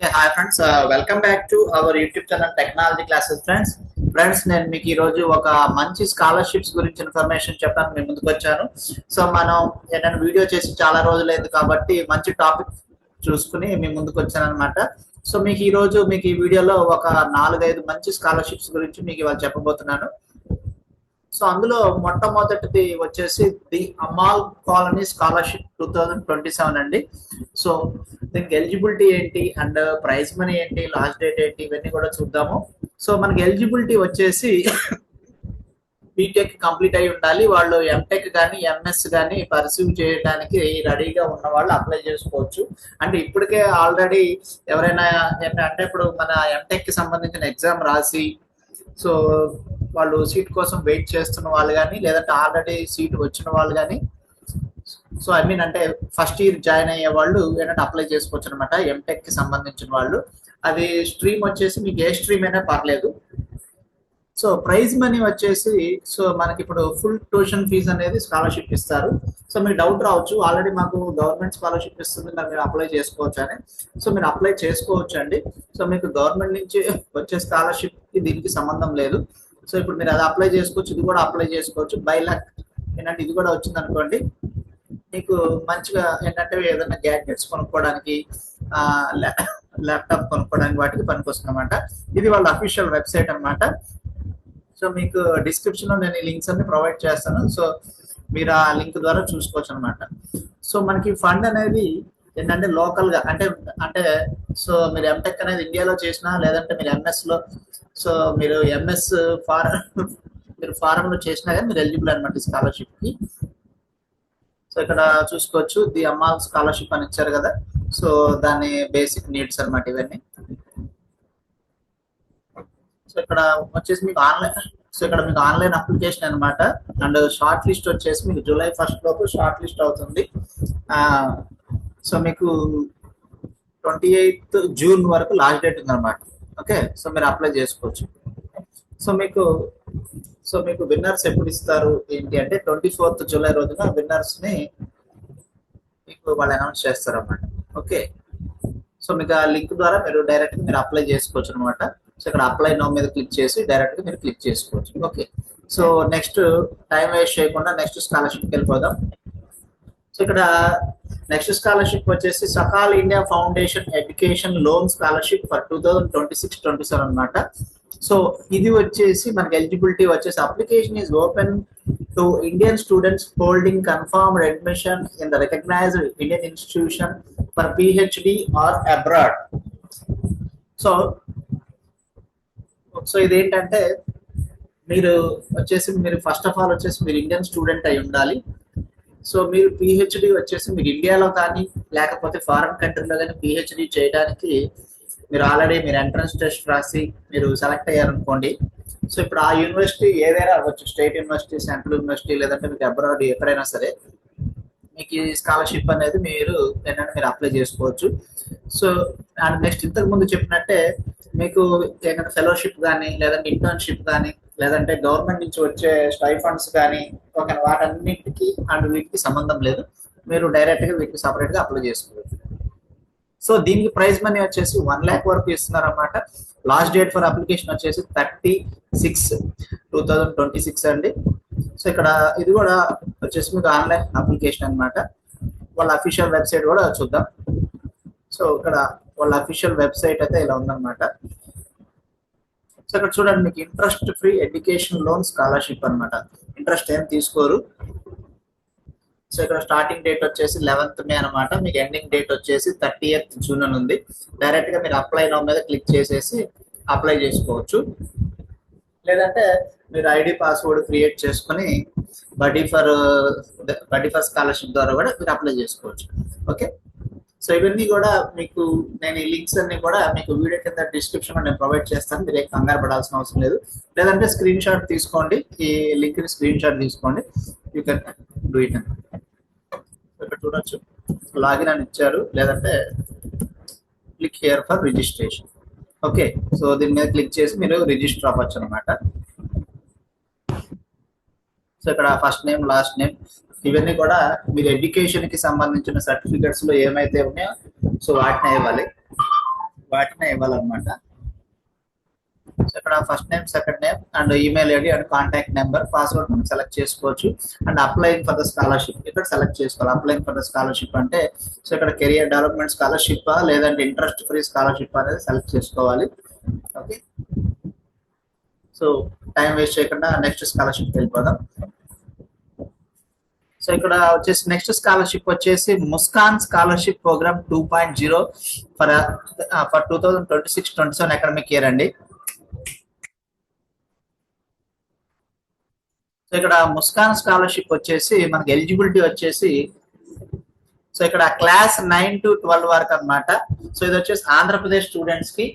Hi friends, welcome back to our YouTube channel technology classes. Friends నేను మీకు ఈ రోజు ఒక మంచి స్కాలర్షిప్స్ గురించి ఇన్ఫర్మేషన్ చెప్పడానికి మీ ముందుకు వచ్చాను. సో మనం నేను వీడియో చేసి చాలా రోజులైంది కాబట్టి మంచి టాపిక్ చూసుకుని మీ ముందుకు వచ్చాను అనమాట. సో మీకు ఈ రోజు మీకు ఈ వీడియోలో ఒక 4-5 మంచి స్కాలర్షిప్స్ గురించి మీకు ఇవాళ చెప్పబోతున్నాను. సో అందులో మొట్టమొదటిది వచ్చేసి ది అమాల్ కాలనీ స్కాలర్షిప్ 2027 అండి. సో దీనికి ఎలిజిబిలిటీ ఏంటి అండ్ ప్రైజ్ మనీ ఏంటి, లాస్ట్ డేట్ ఏంటి, ఇవన్నీ కూడా చూద్దాము. సో మనకి ఎలిజిబిలిటీ వచ్చేసి బీటెక్ కంప్లీట్ అయి ఉండాలి. వాళ్ళు ఎంటెక్ కానీ ఎంఎస్ కానీ పర్సీవ్ చేయడానికి రెడీగా ఉన్న వాళ్ళు అప్లై చేసుకోవచ్చు. అంటే ఇప్పటికే ఆల్రెడీ ఎవరైనా అంటే ఇప్పుడు మన ఎంటెక్ కి సంబంధించిన ఎగ్జామ్ రాసి సో వాళ్ళు సీట్ కోసం వెయిట్ చేస్తున్న వాళ్ళు కానీ, లేదంటే ఆల్రెడీ సీట్ వచ్చిన వాళ్ళు కానీ, సో ఐ మీన్ అంటే ఫస్ట్ ఇయర్ జాయిన్ అయ్యే వాళ్ళు ఏంటంటే అప్లై చేసుకోవచ్చు అనమాట. ఎంటెక్ కి సంబంధించిన వాళ్ళు. అది స్ట్రీమ్ వచ్చేసి మీకు ఏ స్ట్రీమ్ అయినా పర్లేదు. సో ప్రైజ్ మనీ వచ్చేసి సో మనకి ఇప్పుడు ఫుల్ ట్యూషన్ ఫీజ్ అనేది స్కాలర్షిప్ ఇస్తారు. సో మీకు డౌట్ రావచ్చు, ఆల్రెడీ మాకు గవర్నమెంట్ స్కాలర్షిప్ ఇస్తుంది, మీరు అప్లై చేసుకోవచ్చు అని. సో మీరు అప్లై చేసుకోవచ్చు అండి. సో మీకు గవర్నమెంట్ నుంచి వచ్చే స్కాలర్షిప్ కి దీనికి సంబంధం లేదు. సో ఇప్పుడు మీరు అది అప్లై చేసుకోవచ్చు, ఇది కూడా అప్లై చేసుకోవచ్చు. బై లక్ ఏంటంటే ఇది కూడా వచ్చింది అనుకోండి, మీకు మంచిగా ఏంటంటే ఏదైనా గ్యాడ్జెట్స్ కొనుక్కోవడానికి, ల్యాప్టాప్ కొనుక్కోవడానికి వాటికి పనికొస్తుంది అనమాట. ఇది వాళ్ళ అఫీషియల్ వెబ్సైట్ అనమాట. సో మీకు డిస్క్రిప్షన్ లో నేను ఈ లింక్స్ అన్ని ప్రొవైడ్ చేస్తాను. సో మీరు ఆ లింక్ ద్వారా చూసుకోవచ్చు అనమాట. సో మనకి ఫండ్ అనేది ఏంటంటే లోకల్ గా అంటే అంటే సో మీరు ఎంటెక్ అనేది ఇండియాలో చేసినా, లేదంటే మీరు ఎంఎస్ లో సో మీరు ఎంఎస్ మీరు ఫారెన్ లో చేసినా కానీ మీరు ఎలిజిబుల్ అనమాట స్కాలర్షిప్ కి. సో ఇక్కడ చూసుకోవచ్చు ది అమాల్ స్కాలర్షిప్ అని ఇచ్చారు కదా. సో దాని బేసిక్ నీడ్స్ అనమాట ఇవన్నీ. సో ఇక్కడ వచ్చేసి మీకు ఆన్లైన్ ఇక్కడ మీకు ఆన్లైన్ అప్లికేషన్ అనమాట. అండ్ షార్ట్ లిస్ట్ వచ్చేసి మీకు జూలై 1 లోపు షార్ట్ లిస్ట్ అవుతుంది. సో మీకు 28 జూన్ వరకు లాస్ట్ డేట్ ఉందన్నమాట. ఓకే, సో మీరు అప్లై చేసుకోవచ్చు. సో మీకు విన్నర్స్ ఎప్పుడు ఇస్తారు ఏంటి అంటే 24th జూలై రోజున విన్నర్స్ ని మీకు వాళ్ళు అనౌన్స్ చేస్తారు అన్నమాట. ఓకే, సో మీకు ఆ లింక్ ద్వారా మీరు డైరెక్ట్ గా మీరు అప్లై చేసుకోవచ్చు అనమాట. సో ఇక్కడ అప్లై నౌ మీద క్లిక్ చేసి డైరెక్ట్ గా మీరు క్లిక్ చేసుకోవచ్చు. Okay, so next time waste చేయకుండా నెక్స్ట్ స్కాలర్షిప్కి వెళ్ళిపోదాం. సో ఇక్కడ నెక్స్ట్ స్కాలర్షిప్ వచ్చేసి Sakal India foundation education loan scholarship for 2026-27 అనమాట. సో ఇది వచ్చేసి మనకి ఎలిజిబిలిటీ వచ్చేసి application is open to Indian students holding confirmed admission in the recognised Indian institution for PhD or abroad. So ఇదేంటంటే మీరు ఫస్ట్ ఆఫ్ ఆల్ వచ్చేసి మీరు ఇండియన్ స్టూడెంట్ అయి ఉండాలి. సో మీరు పిహెచ్డి వచ్చేసి మీరు ఇండియాలో కానీ లేకపోతే ఫారెన్ కంట్రీలో కానీ పిహెచ్డి చేయడానికి మీరు ఆల్రెడీ మీరు ఎంట్రన్స్ టెస్ట్ రాసి మీరు సెలెక్ట్ అయ్యారనుకోండి. సో ఇప్పుడు ఆ యూనివర్సిటీ ఏదైనా అవ్వచ్చు, స్టేట్ యూనివర్సిటీ, సెంట్రల్ యూనివర్సిటీ, లేదంటే మీకు అబ్రాడ్ ఎక్కడైనా సరే మీకు ఈ స్కాలర్షిప్ అనేది మీరు ఏంటంటే మీరు అప్లై చేసుకోవచ్చు. సో అండ్ నెక్స్ట్ ఇంతకు ముందు చెప్పినట్టే మీకు ఏంటంటే ఫెలోషిప్ కానీ, లేదంటే ఇంటర్న్షిప్ కానీ, లేదంటే గవర్నమెంట్ నుంచి వచ్చే స్టైఫండ్స్ కానీ వాటన్నిటికి అండ్ వీటికి సంబంధం లేదు. మీరు డైరెక్ట్ గా వీటికి సపరేట్ గా అప్లై చేసుకోవచ్చు. సో దీనికి ప్రైజ్ మనీ వచ్చేసి 1 lakh వరకు ఇస్తున్నారు అన్నమాట. లాస్ట్ డేట్ ఫర్ అప్లికేషన్ వచ్చేసి 30/6/2026 అండి. సో ఇక్కడ ఇది కూడా వచ్చేసి మీకు ఆన్లైన్ అప్లికేషన్ అనమాట. వాళ్ళ అఫీషియల్ వెబ్సైట్ కూడా చూద్దాం. సో ఇక్కడ వాళ్ళ అఫీషియల్ వెబ్సైట్ అయితే ఇలా ఉందన్నమాట. సో ఇక్కడ చూడండి మీకు interest free education loan scholarship అనమాట. ఇంట్రెస్ట్ ఏం తీసుకోరు. సో ఇక్కడ స్టార్టింగ్ డేట్ వచ్చేసి 11th మే అనమాట. మీకు ఎండింగ్ డేట్ వచ్చేసి 30th జూన్ అని ఉంది. డైరెక్ట్ గా మీరు అప్లై నౌ మీద క్లిక్ చేసేసి అప్లై చేసుకోవచ్చు. లేదంటే మీరు ఐడి పాస్వర్డ్ క్రియేట్ చేసుకుని బడ్డీ ఫర్ స్కాలర్షిప్ ద్వారా కూడా మీరు అప్లై చేసుకోవచ్చు. ఓకే, సో ఇవన్నీ కూడా మీకు నేను ఈ లింక్స్ అన్ని కూడా మీకు వీడియో కింద డిస్క్రిప్షన్ లో నేను ప్రొవైడ్ చేస్తాను. మీరు ఏం కంగారు పడాల్సిన అవసరం లేదు. లేదంటే స్క్రీన్ షాట్ తీసుకోండి, ఈ లింక్ ని స్క్రీన్ షాట్ తీసుకోండి. యూ కెన్ డూ ఇట్ అని ఇక్కడ చూడొచ్చు. లాగిన్ అని ఇచ్చారు, లేదంటే click here for registration. Okay, so దీని మీద క్లిక్ చేసి మీరు రిజిస్టర్ అవ్వచ్చు అనమాట. సో ఇక్కడ ఫస్ట్ నేమ్, లాస్ట్ నేమ్ ఇవన్నీ కూడా మీరు ఎడ్యుకేషన్ కి సంబంధించిన సర్టిఫికెట్స్ లో ఏమైతే ఉన్నాయో సో వాటిని ఇవ్వాలి. వాటినే ఇవ్వాలన్నమాట. సో ఇక్కడ first name, second name and email ID and contact number, password మనం సెలెక్ట్ చేసుకోవచ్చు. And applying for the scholarship ఇక్కడ సెలెక్ట్ చేసుకోవాలి. అప్లైయింగ్ ఫర్ ద స్కాలర్షిప్ అంటే సో ఇక్కడ కెరియర్ డెవలప్మెంట్ స్కాలర్షిప్ లేదంటే ఇంట్రెస్ట్ ఫ్రీ స్కాలర్షిప్ అనేది సెలెక్ట్ చేసుకోవాలి. ఓకే, సో టైం వేస్ట్ చేయకుండా నెక్స్ట్ స్కాలర్షిప్ వెళ్ళిపోదాం. సో ఇక్కడ వచ్చేసి నెక్స్ట్ స్కాలర్షిప్ వచ్చేసి Muskaan scholarship programme 2.0 for 2026-27 academic year అండి. సో ఇక్కడ ముస్కాన్ స్కాలర్షిప్ వచ్చేసి మనకి ఎలిజిబిలిటీ వచ్చేసి సో ఇక్కడ క్లాస్ 9 to 12 వరకు అనమాట. సో ఇది వచ్చేసి ఆంధ్రప్రదేశ్ స్టూడెంట్స్ కి.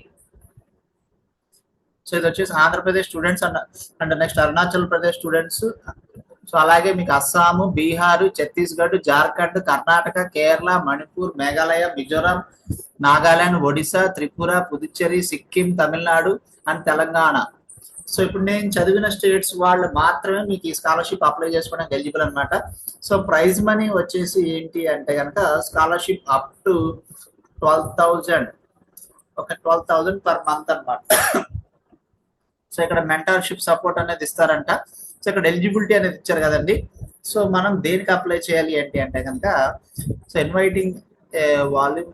సో ఇది వచ్చేసి Andhra Pradesh students and next Arunachal Pradesh students. So అలాగే మీకు అస్సాము, బీహార్, ఛత్తీస్గఢ్, జార్ఖండ్, కర్ణాటక, కేరళ, మణిపూర్, మేఘాలయ, మిజోరాం, నాగాలాండ్, ఒడిశా, త్రిపుర, పుదుచ్చేరి, సిక్కిం, తమిళనాడు అండ్ తెలంగాణ. సో ఇప్పుడు నేను చదివిన స్టేట్స్ వాళ్ళు మాత్రమే మీకు ఈ స్కాలర్షిప్ అప్లై చేసుకోవడానికి ఎలిజిబుల్ అనమాట. సో ప్రైజ్ మనీ వచ్చేసి ఏంటి అంటే కనుక scholarship up to 12,000 per month అనమాట. సో ఇక్కడ మెంటర్షిప్ సపోర్ట్ అనేది ఇస్తారంట. సో ఇక్కడ ఎలిజిబిలిటీ అనేది ఇచ్చారు కదండి. సో మనం దేనికి అప్లై చేయాలి ఏంటి అంటే కనుక so inviting volume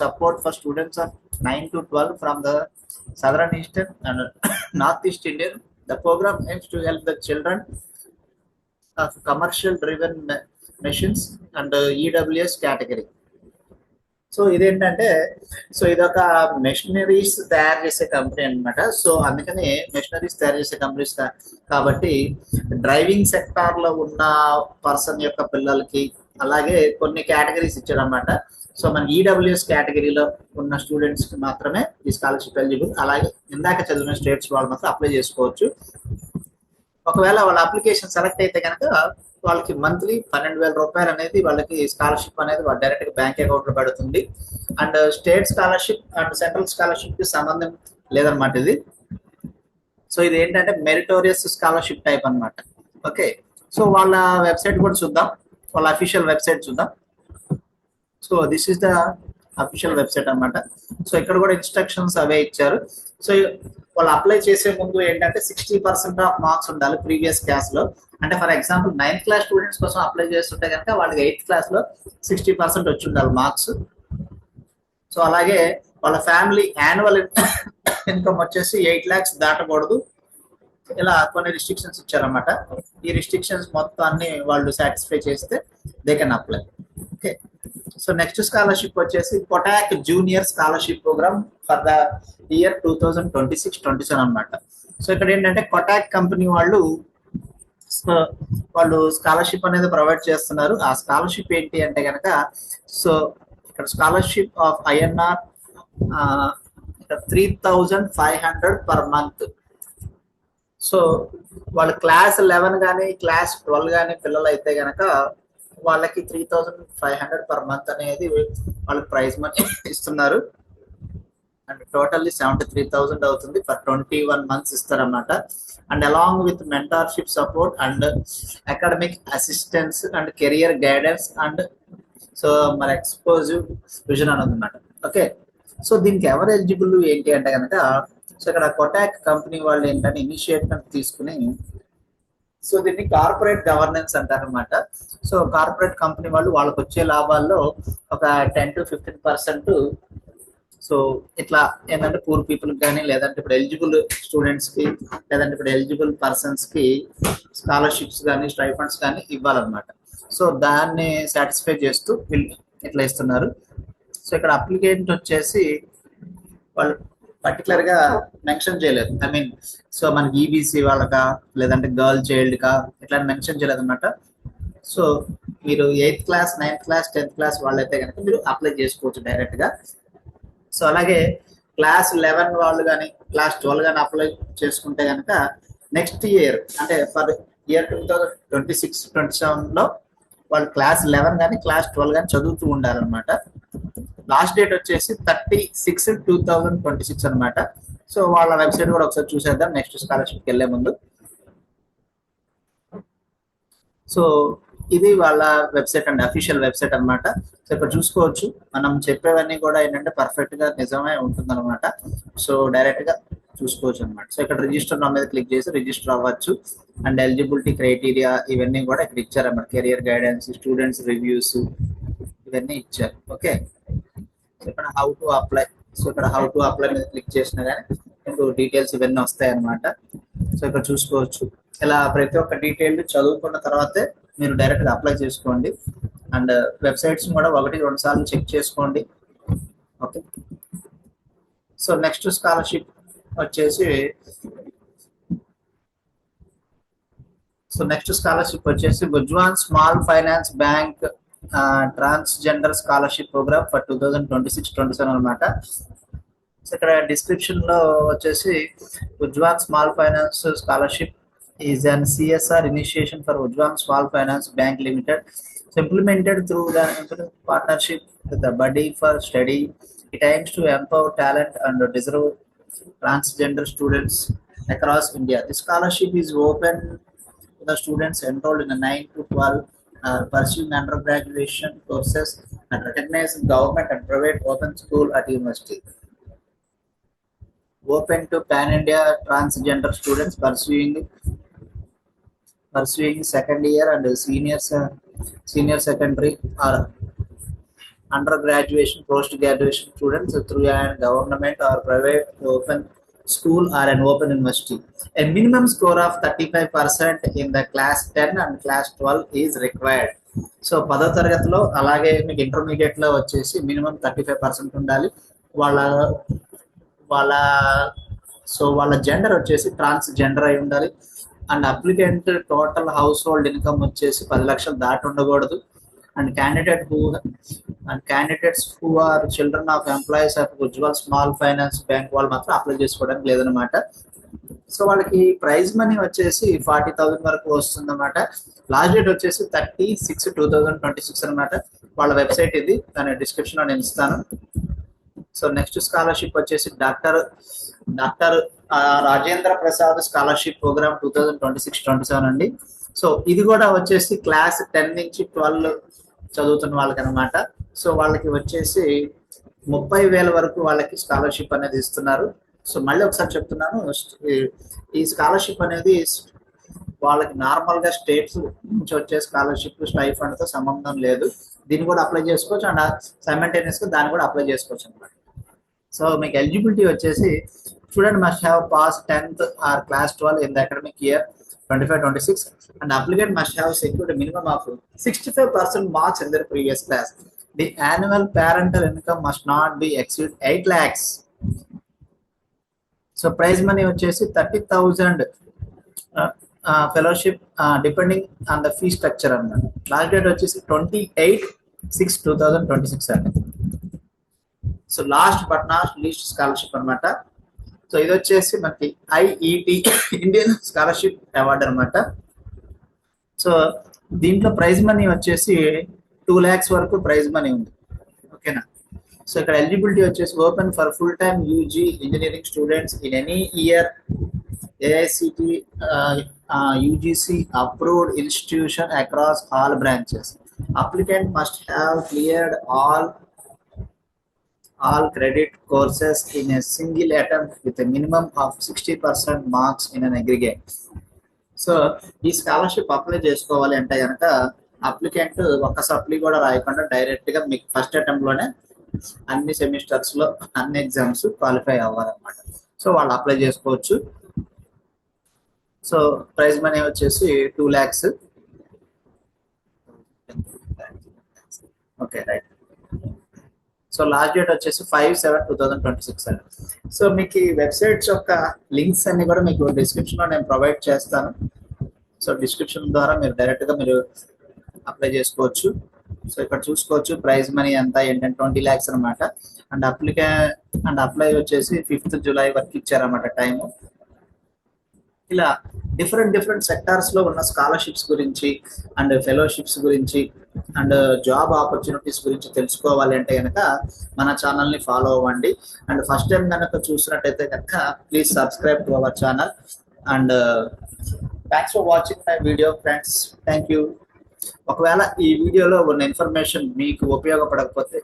support for students of 9 to 12 from the Southern Eastern and Northeast Indian. The program aims to help the children of commercial driven machines and EWS category. So ఇదేంటంటే so ఇదొక machineries తయారు చేసే company అనమాట. So అందుకని machineries తయారు చేసే companies కాబట్టి driving sector లో ఉన్న పర్సన్ యొక్క పిల్లలకి అలాగే కొన్ని కేటగిరీస్ ఇచ్చారనమాట. సో మన ఈడబ్ల్యూఎస్ కేటగిరీలో ఉన్న స్టూడెంట్స్ కి మాత్రమే ఈ స్కాలర్షిప్ ఎలిజిబుల్. అలాగే ఇందాక చదివిన స్టేట్స్ వాళ్ళు మాత్రం అప్లై చేసుకోవచ్చు. ఒకవేళ వాళ్ళ అప్లికేషన్ సెలెక్ట్ అయితే కనుక వాళ్ళకి మంత్లీ 12,000 రూపాయలు అనేది వాళ్ళకి స్కాలర్షిప్ అనేది డైరెక్ట్ గా బ్యాంక్ అకౌంట్ లో పడుతుంది. And state scholarship and central scholarship కి సంబంధం లేదనమాట ఇది. సో ఇది ఏంటంటే మెరిటోరియస్ స్కాలర్షిప్ టైప్ అనమాట. ఓకే, సో వాళ్ళ వెబ్సైట్ కూడా చూద్దాం, వాళ్ళ అఫీషియల్ వెబ్సైట్ చూద్దాం. So this is the official website అనమాట. సో ఇక్కడ కూడా ఇన్స్ట్రక్షన్స్ అవే ఇచ్చారు. సో వాళ్ళు అప్లై చేసే ముందు ఏంటంటే 60% ఆఫ్ మార్క్స్ ఉండాలి ప్రీవియస్ క్లాస్ లో. అంటే for example 9th class students కోసం అప్లై చేస్తుంటే కనుక వాళ్ళకి 8th క్లాస్ లో 60% వచ్చి ఉండాలి మార్క్స్. సో అలాగే వాళ్ళ ఫ్యామిలీ యాన్యువల్ ఇన్కమ్ వచ్చేసి 8 lakhs దాటకూడదు. ఇలా కొన్ని రిస్ట్రిక్షన్స్ ఇచ్చారన్నమాట. ఈ రిస్ట్రిక్షన్స్ మొత్తం అన్ని వాళ్ళు సాటిస్ఫై చేస్తే they can apply. Okay, so next scholarship వచ్చేసి Kotak junior scholarship program for the year 2026-27 అనమాట. సో ఇక్కడ ఏంటంటే కొటాక్ కంపెనీ వాళ్ళు స్కాలర్షిప్ అనేది ప్రొవైడ్ చేస్తున్నారు. ఆ స్కాలర్షిప్ ఏంటి అంటే కనుక సో ఇక్కడ scholarship of INR 3,500 per month. So వాళ్ళు క్లాస్ 11 కానీ క్లాస్ 12 కానీ పిల్లలు అయితే కనుక వాళ్ళకి 3,500 పర్ మంత్ అనేది వాళ్ళకి ప్రైజ్ మనీ ఇస్తున్నారు. అండ్ టోటల్లీ 73,000 అవుతుంది ఫర్ 21 months ఇస్తారన్నమాట. And along with mentorship support and academic assistance and career guidance and so మన ఎక్స్పోజివ్ విజన్ అని ఉందన్నమాట. ఓకే, సో దీనికి ఎవరు ఎలిజిబుల్ ఏంటి అంటే కనుక సో ఇక్కడ కొటాక్ కంపెనీ వాళ్ళు ఏంటంటే ఇనిషియేటివ్ తీసుకుని సో దీన్ని కార్పొరేట్ గవర్నెన్స్ అంటారు అనమాట. సో కార్పొరేట్ కంపెనీ వాళ్ళు వాళ్ళకి వచ్చే లాభాల్లో ఒక 10 to 15% సో ఇట్లా ఏంటంటే పూర్ పీపుల్ కానీ లేదంటే ఇప్పుడు ఎలిజిబుల్ స్టూడెంట్స్ కి లేదంటే ఇప్పుడు ఎలిజిబుల్ పర్సన్స్ కి స్కాలర్షిప్స్ కానీ స్టైఫండ్స్ కానీ ఇవ్వాలన్నమాట. సో దాన్ని సాటిస్ఫై చేస్తూ వీళ్ళు ఇట్లా ఇస్తున్నారు. సో ఇక్కడ అప్లికెంట్ వచ్చేసి వాళ్ళు పర్టికులర్ గా మెన్షన్ చేయలేదు. ఐ మీన్ సో మనకి ఈబీసీ వాళ్ళకా లేదంటే గర్ల్ చైల్డ్ కా ఇట్లా మెన్షన్ చేయలేదు అనమాట. సో మీరు 8th class 9th class 10th class వాళ్ళైతే కనుక మీరు అప్లై చేసుకోవచ్చు డైరెక్ట్ గా. సో అలాగే క్లాస్ 11 వాళ్ళు కానీ క్లాస్ 12 కానీ అప్లై చేసుకుంటే కనుక నెక్స్ట్ ఇయర్ అంటే ఫర్ ఇయర్ 2026-27 లో వాళ్ళు క్లాస్ 11 కానీ క్లాస్ 12 కానీ చదువుతూ ఉండాలన్నమాట. లాస్ట్ డేట్ వచ్చేసి 30/6/2026 అనమాట. సో వాళ్ళ వెబ్సైట్ కూడా ఒకసారి చూసేద్దాం నెక్స్ట్ స్కాలర్షిప్కి వెళ్ళే ముందు. సో ఇది వాళ్ళ వెబ్సైట్ అండి, అఫీషియల్ వెబ్సైట్ అన్నమాట. సో ఇక్కడ చూసుకోవచ్చు, మనం చెప్పేవన్నీ కూడా ఏంటంటే పర్ఫెక్ట్ గా నిజమే ఉంటుంది అనమాట. సో డైరెక్ట్ గా చూసుకోవచ్చు అనమాట. సో ఇక్కడ రిజిస్టర్ నా మీద క్లిక్ చేసి రిజిస్టర్ అవ్వచ్చు. అండ్ ఎలిజిబిలిటీ క్రైటీరియా ఇవన్నీ కూడా ఇక్కడ ఇచ్చారన్నమాట. కెరియర్ గైడెన్స్, స్టూడెంట్స్ రివ్యూస్ ఇవన్నీ ఇచ్చారు. ఓకే, సో ఇక్కడ హౌ టు అప్లై. సో ఇక్కడ హౌ టు అప్లై మీద క్లిక్ చేసినా కానీ మీకు డీటెయిల్స్ ఇవన్నీ వస్తాయి అన్నమాట. సో ఇక్కడ చూసుకోవచ్చు, ఇలా ప్రతి ఒక్క డీటెయిల్ చదువుకున్న తర్వాతే మీరు డైరెక్ట్ గా అప్లై చేసుకోండి. అండ్ వెబ్సైట్స్ కూడా 1-2 సార్లు చెక్ చేసుకోండి. ఓకే, సో నెక్స్ట్ స్కాలర్షిప్ వచ్చేసి Ujjivan small finance bank transgender scholarship program for 2026-27 అనమాట. సో ఇక్కడ డిస్క్రిప్షన్ లో వచ్చేసి Ujjivan small finance scholarship is an CSR initiation for Ujjwal Small Finance Bank Limited. So implemented through the partnership with the Buddy for Study. It aims to empower talent and deserve transgender students across India. This scholarship is open to the students enrolled in the 9 to 12 pursuing undergraduate courses and recognized government and private open school at university. Open to pan-India transgender students pursuing second year and senior secondary or undergraduate post graduation students through a government or private open school or an open university. A minimum score of 35% in the class 10 and class 12 is required. So 10వ తరగతిలో అలాగే మీకు intermediate లో వచ్చేసి minimum 35% ఉండాలి. వాళ్ళ gender వచ్చేసి transgender అయి ఉండాలి. And applicant total household income వచ్చేసి 10 లక్షలు దాటి ఉండకూడదు. And candidates who are children of employees of Ujjwal small finance bank వాళ్ళు మాత్రం అప్లై చేసుకోవడానికి లేదనమాట. సో వాళ్ళకి ప్రైజ్ మనీ వచ్చేసి 40,000 వరకు వస్తుంది అనమాట. లాస్ట్ డేట్ వచ్చేసి 30/6/2026 అనమాట. వాళ్ళ వెబ్సైట్ ఇది, దాని డిస్క్రిప్షన్ లో నేను ఇస్తాను. సో నెక్స్ట్ స్కాలర్షిప్ వచ్చేసి doctor Rajendra Prasad scholarship program 2026-27 అండి. సో ఇది కూడా వచ్చేసి క్లాస్ 10 నుంచి 12 చదువుతున్న వాళ్ళకి అనమాట. సో వాళ్ళకి వచ్చేసి 30,000 వరకు వాళ్ళకి స్కాలర్షిప్ అనేది ఇస్తున్నారు. సో మళ్ళీ ఒకసారి చెప్తున్నాను, ఈ స్కాలర్షిప్ అనేది వాళ్ళకి నార్మల్ గా స్టేట్స్ నుంచి వచ్చే స్కాలర్షిప్ స్టైఫండ్ తో సంబంధం లేదు. దీన్ని కూడా అప్లై చేసుకోవచ్చు అండ్ సైమల్టేనియస్ గా దాన్ని కూడా అప్లై చేసుకోవచ్చు అనమాట. సో మీకు ఎలిజిబిలిటీ వచ్చేసి student must have pass 10th or class 12 in the academic year 25-26 and applicant must have secured a minimum of 65% marks in their previous class. The annual parental income must not be exceed 8 lakhs. So prize money వచ్చేసి 30,000 fellowship depending on the fee structure అన్నమాట. Last date వచ్చేసి 28/6/2026 అండి. So last but not least scholarship అనమాట. So ఇది వచ్చేసి మనకి IET Indian scholarship award అనమాట. So దీంట్లో ప్రైజ్ మనీ వచ్చేసి 2 lakhs వరకు ప్రైజ్ మనీ ఉంది. ఓకేనా. సో ఇక్కడ ఎలిజిబిలిటీ వచ్చేసి open for full time UG engineering students in any year AICT UGC approved institution across all branches. Applicant must have cleared all credit courses in a single attempt with a minimum of 60% marks in an aggregate. So ఈ scholarship apply చేసుకోవాలి అంటే కనుక applicant ఒక్క supply కూడా రాయకుండా direct గా మీకు first attempt లోనే అన్ని సెమిస్టర్స్ లో అన్ని ఎగ్జామ్స్ క్వాలిఫై అవ్వాలన్నమాట. సో వాళ్ళు అప్లై చేసుకోవచ్చు. సో ప్రైజ్ మనీ వచ్చేసి 2 lakhs. Okay right. So last date వచ్చేసి 5/7/2026 అండి. సో మీకు ఈ వెబ్సైట్స్ యొక్క లింక్స్ అన్ని కూడా మీకు డిస్క్రిప్షన్ లో నేను ప్రొవైడ్ చేస్తాను. సో డిస్క్రిప్షన్ ద్వారా మీరు డైరెక్ట్ గా మీరు అప్లై చేసుకోవచ్చు. సో ఇక్కడ చూసుకోవచ్చు ప్రైజ్ మనీ అంతా ఏంటంటే 20 lakhs అనమాట. అండ్ అప్లై వచ్చేసి 5th July వరకు ఇచ్చారన్నమాట టైము. ఇలా డిఫరెంట్ సెక్టార్స్ లో ఉన్న స్కాలర్షిప్స్ గురించి అండ్ ఫెలోషిప్స్ గురించి అండ్ జాబ్ ఆపర్చునిటీస్ గురించి తెలుసుకోవాలి అంటే కనుక మన ఛానల్ ని ఫాలో అవ్వండి. అండ్ ఫస్ట్ టైం కనుక చూసినట్టయితే కనుక please subscribe to our channel. And thanks for watching my video friends. Thank you. ఒకవేళ ఈ వీడియోలో ఉన్న ఇన్ఫర్మేషన్ మీకు ఉపయోగపడకపోతే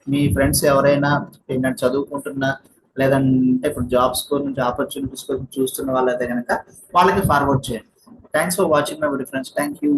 మీ ఫ్రెండ్స్ ఎవరైనా ఏంటంటే చదువుకుంటున్నా లేదంటే ఇప్పుడు జాబ్స్ గురించి ఆపర్చునిటీస్ గురించి చూస్తున్న వాళ్ళైతే కనుక వాళ్ళకి ఫార్వర్డ్ చేయండి. Thanks for watching my video friends. Thank you.